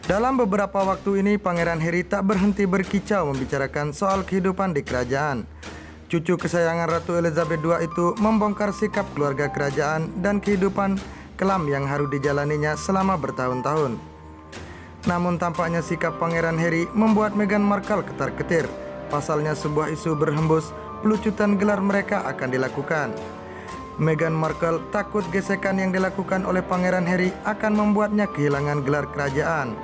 Dalam beberapa waktu ini, Pangeran Harry tak berhenti berkicau membicarakan soal kehidupan di kerajaan. Cucu kesayangan Ratu Elizabeth II itu membongkar sikap keluarga kerajaan dan kehidupan kelam yang harus dijalaninya selama bertahun-tahun. Namun tampaknya sikap Pangeran Harry membuat Meghan Markle ketar-ketir. Pasalnya sebuah isu berhembus, pelucutan gelar mereka akan dilakukan. Meghan Markle takut gesekan yang dilakukan oleh Pangeran Harry akan membuatnya kehilangan gelar kerajaan.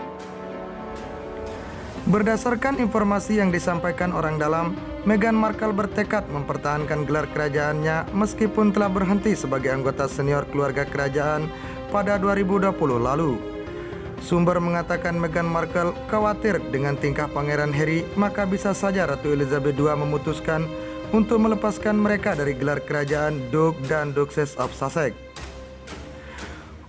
Berdasarkan informasi yang disampaikan orang dalam, Meghan Markle bertekad mempertahankan gelar kerajaannya meskipun telah berhenti sebagai anggota senior keluarga kerajaan pada 2020 lalu. Sumber mengatakan Meghan Markle khawatir dengan tingkah Pangeran Harry, maka bisa saja Ratu Elizabeth II memutuskan untuk melepaskan mereka dari gelar kerajaan Duke dan Duchess of Sussex.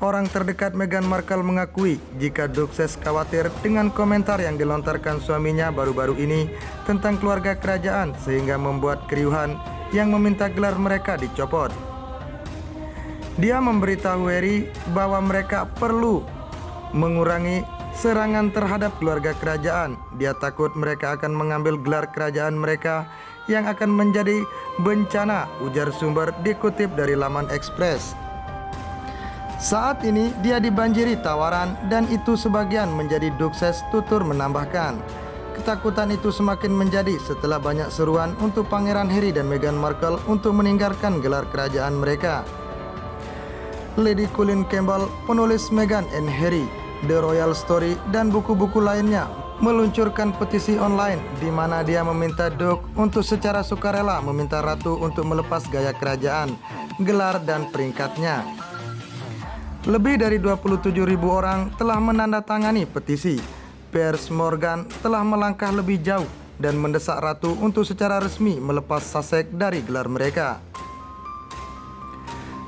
Orang terdekat Meghan Markle mengakui jika Duchess khawatir dengan komentar yang dilontarkan suaminya baru-baru ini tentang keluarga kerajaan sehingga membuat keriuhan yang meminta gelar mereka dicopot. Dia memberitahu Harry bahwa mereka perlu mengurangi serangan terhadap keluarga kerajaan. Dia takut mereka akan mengambil gelar kerajaan mereka yang akan menjadi bencana, ujar sumber dikutip dari laman Express. Saat ini dia dibanjiri tawaran dan itu sebagian menjadi Duchess, tutur menambahkan. Ketakutan itu semakin menjadi setelah banyak seruan untuk Pangeran Harry dan Meghan Markle untuk meninggalkan gelar kerajaan mereka. Lady Colin Campbell, penulis Meghan and Harry, The Royal Story, dan buku-buku lainnya meluncurkan petisi online di mana dia meminta Duke untuk secara sukarela meminta Ratu untuk melepas gaya kerajaan, gelar, dan peringkatnya. Lebih dari 27.000 orang telah menandatangani petisi. Piers Morgan telah melangkah lebih jauh dan mendesak Ratu untuk secara resmi melepas Sussex dari gelar mereka.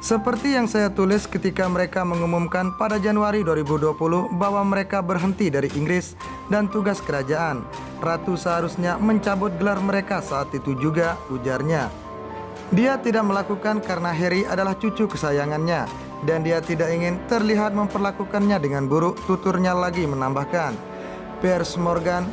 Seperti yang saya tulis ketika mereka mengumumkan pada Januari 2020 bahwa mereka berhenti dari Inggris dan tugas kerajaan, Ratu seharusnya mencabut gelar mereka saat itu juga, ujarnya. Dia tidak melakukan karena Harry adalah cucu kesayangannya dan dia tidak ingin terlihat memperlakukannya dengan buruk, tuturnya lagi menambahkan. Piers Morgan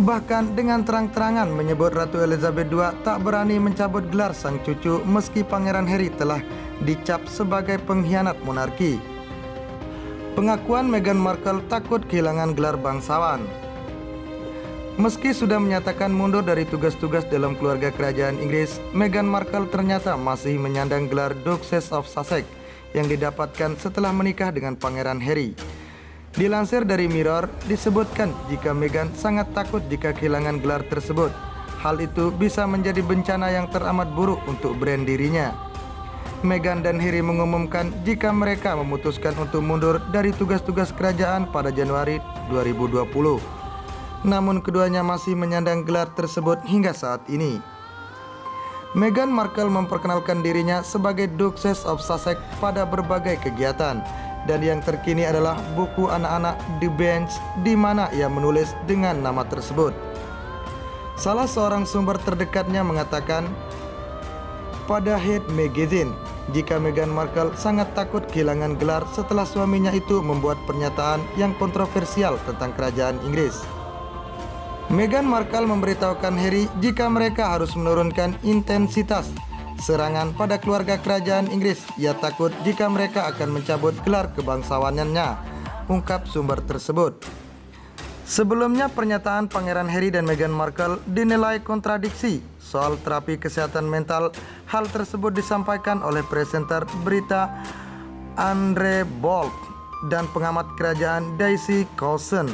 bahkan dengan terang-terangan menyebut Ratu Elizabeth II tak berani mencabut gelar sang cucu meski Pangeran Harry telah dicap sebagai pengkhianat monarki. Pengakuan Meghan Markle takut kehilangan gelar bangsawan. Meski sudah menyatakan mundur dari tugas-tugas dalam keluarga kerajaan Inggris, Meghan Markle ternyata masih menyandang gelar Duchess of Sussex yang didapatkan setelah menikah dengan Pangeran Harry. Dilansir dari Mirror, disebutkan jika Meghan sangat takut jika kehilangan gelar tersebut. Hal itu bisa menjadi bencana yang teramat buruk untuk brand dirinya. Meghan dan Harry mengumumkan jika mereka memutuskan untuk mundur dari tugas-tugas kerajaan pada Januari 2020. Namun keduanya masih menyandang gelar tersebut hingga saat ini. Meghan Markle memperkenalkan dirinya sebagai Duchess of Sussex pada berbagai kegiatan, dan yang terkini adalah buku anak-anak The Bench di mana ia menulis dengan nama tersebut. Salah seorang sumber terdekatnya mengatakan pada Head Magazine jika Meghan Markle sangat takut kehilangan gelar setelah suaminya itu membuat pernyataan yang kontroversial tentang kerajaan Inggris. Meghan Markle memberitahukan Harry jika mereka harus menurunkan intensitas serangan pada keluarga kerajaan Inggris. Ia takut jika mereka akan mencabut gelar kebangsawanannya, ungkap sumber tersebut. Sebelumnya pernyataan Pangeran Harry dan Meghan Markle dinilai kontradiksi soal terapi kesehatan mental. Hal tersebut disampaikan oleh presenter berita Andre Bolt dan pengamat kerajaan Daisy Coulson.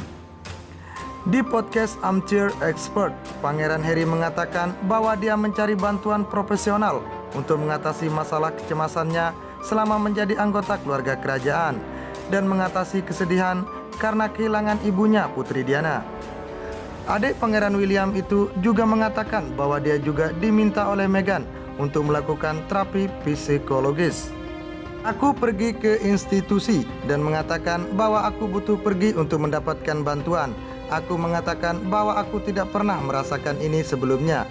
Di podcast Armchair Expert, Pangeran Harry mengatakan bahwa dia mencari bantuan profesional untuk mengatasi masalah kecemasannya selama menjadi anggota keluarga kerajaan dan mengatasi kesedihan karena kehilangan ibunya, Putri Diana. Adik Pangeran William itu juga mengatakan bahwa dia juga diminta oleh Meghan untuk melakukan terapi psikologis. Aku pergi ke institusi dan mengatakan bahwa aku butuh pergi untuk mendapatkan bantuan. Aku mengatakan bahwa aku tidak pernah merasakan ini sebelumnya.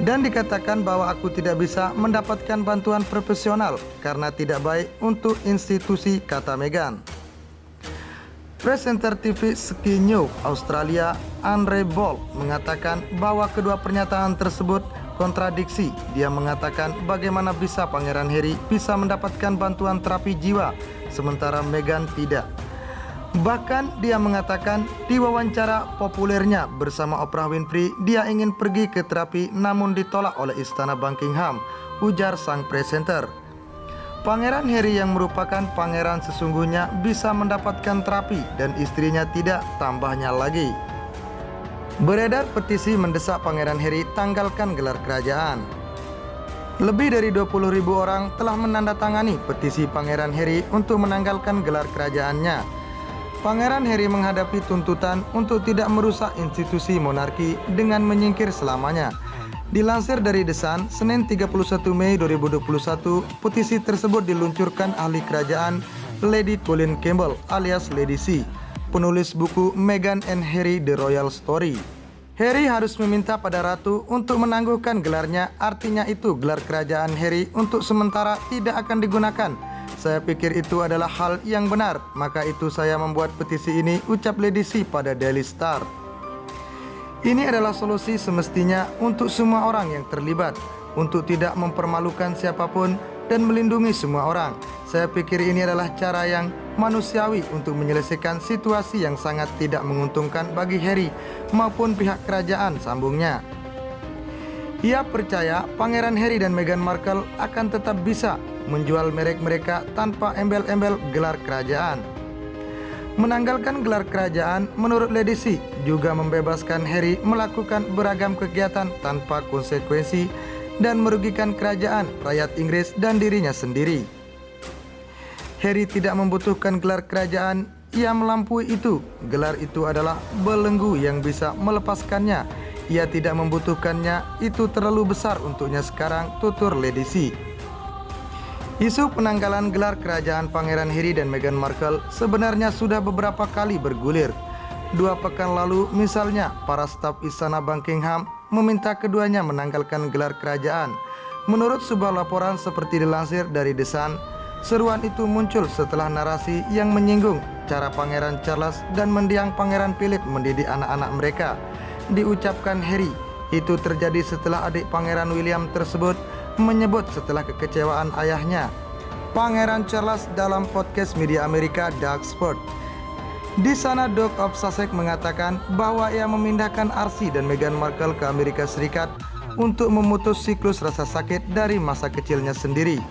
Dan dikatakan bahwa aku tidak bisa mendapatkan bantuan profesional karena tidak baik untuk institusi, kata Meghan. Presenter TV Sky News Australia Andre Bolt mengatakan bahwa kedua pernyataan tersebut kontradiksi. Dia mengatakan bagaimana bisa Pangeran Harry bisa mendapatkan bantuan terapi jiwa sementara Meghan tidak. Bahkan dia mengatakan di wawancara populernya bersama Oprah Winfrey, dia ingin pergi ke terapi namun ditolak oleh Istana Buckingham, ujar sang presenter. Pangeran Harry yang merupakan pangeran sesungguhnya bisa mendapatkan terapi dan istrinya tidak, tambahnya lagi. Beredar petisi mendesak Pangeran Harry tanggalkan gelar kerajaan. Lebih dari 20.000 orang telah menandatangani petisi Pangeran Harry untuk menanggalkan gelar kerajaannya. Pangeran Harry menghadapi tuntutan untuk tidak merusak institusi monarki dengan menyingkir selamanya. Dilansir dari The Sun, Senin 31 Mei 2021, petisi tersebut diluncurkan ahli kerajaan Lady Colleen Campbell alias Lady C, penulis buku Meghan and Harry The Royal Story. Harry harus meminta pada Ratu untuk menangguhkan gelarnya, artinya itu gelar kerajaan Harry untuk sementara tidak akan digunakan. Saya pikir itu adalah hal yang benar, maka itu saya membuat petisi ini, ucap Lady C pada Daily Star. Ini adalah solusi semestinya untuk semua orang yang terlibat, untuk tidak mempermalukan siapapun dan melindungi semua orang. Saya pikir ini adalah cara yang manusiawi untuk menyelesaikan situasi yang sangat tidak menguntungkan bagi Harry maupun pihak kerajaan, sambungnya. Ia percaya Pangeran Harry dan Meghan Markle akan tetap bisa menjual merek mereka tanpa embel-embel gelar kerajaan. Menanggalkan gelar kerajaan menurut Lady C juga membebaskan Harry melakukan beragam kegiatan tanpa konsekuensi dan merugikan kerajaan, rakyat Inggris dan dirinya sendiri. Harry tidak membutuhkan gelar kerajaan, ia melampaui itu. Gelar itu adalah belenggu yang bisa melepaskannya. Ia tidak membutuhkannya, itu terlalu besar untuknya sekarang, tutur Lady C. Isu penanggalan gelar kerajaan Pangeran Harry dan Meghan Markle sebenarnya sudah beberapa kali bergulir. 2 pekan lalu misalnya, para staf Istana Buckingham meminta keduanya menanggalkan gelar kerajaan. Menurut sebuah laporan seperti dilansir dari The Sun, seruan itu muncul setelah narasi yang menyinggung cara Pangeran Charles dan mendiang Pangeran Philip mendidik anak-anak mereka diucapkan Harry. Itu terjadi setelah adik Pangeran William tersebut menyebut setelah kekecewaan ayahnya, Pangeran Charles, dalam podcast media Amerika Doug Sport. Di sana Duke of Sussex mengatakan bahwa ia memindahkan Archie dan Meghan Markle ke Amerika Serikat untuk memutus siklus rasa sakit dari masa kecilnya sendiri.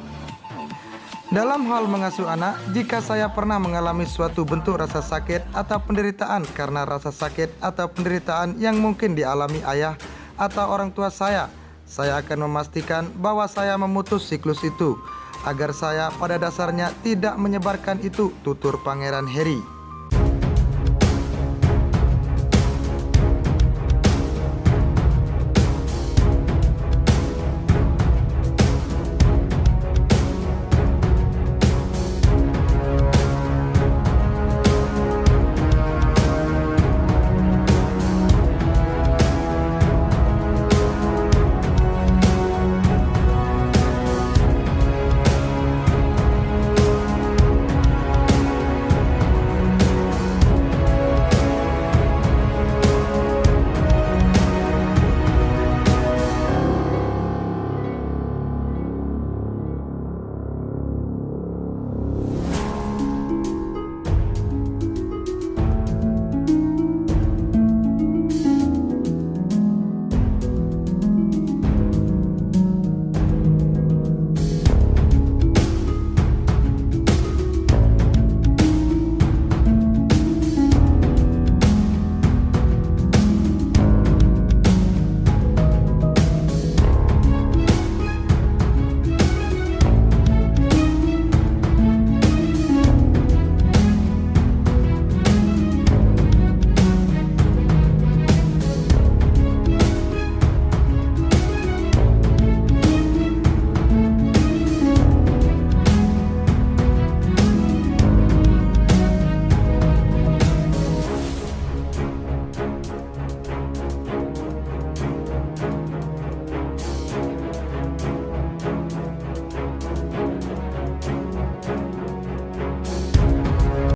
Dalam hal mengasuh anak, jika saya pernah mengalami suatu bentuk rasa sakit atau penderitaan karena rasa sakit atau penderitaan yang mungkin dialami ayah atau orang tua saya akan memastikan bahwa saya memutus siklus itu, agar saya pada dasarnya tidak menyebarkan itu, tutur Pangeran Harry.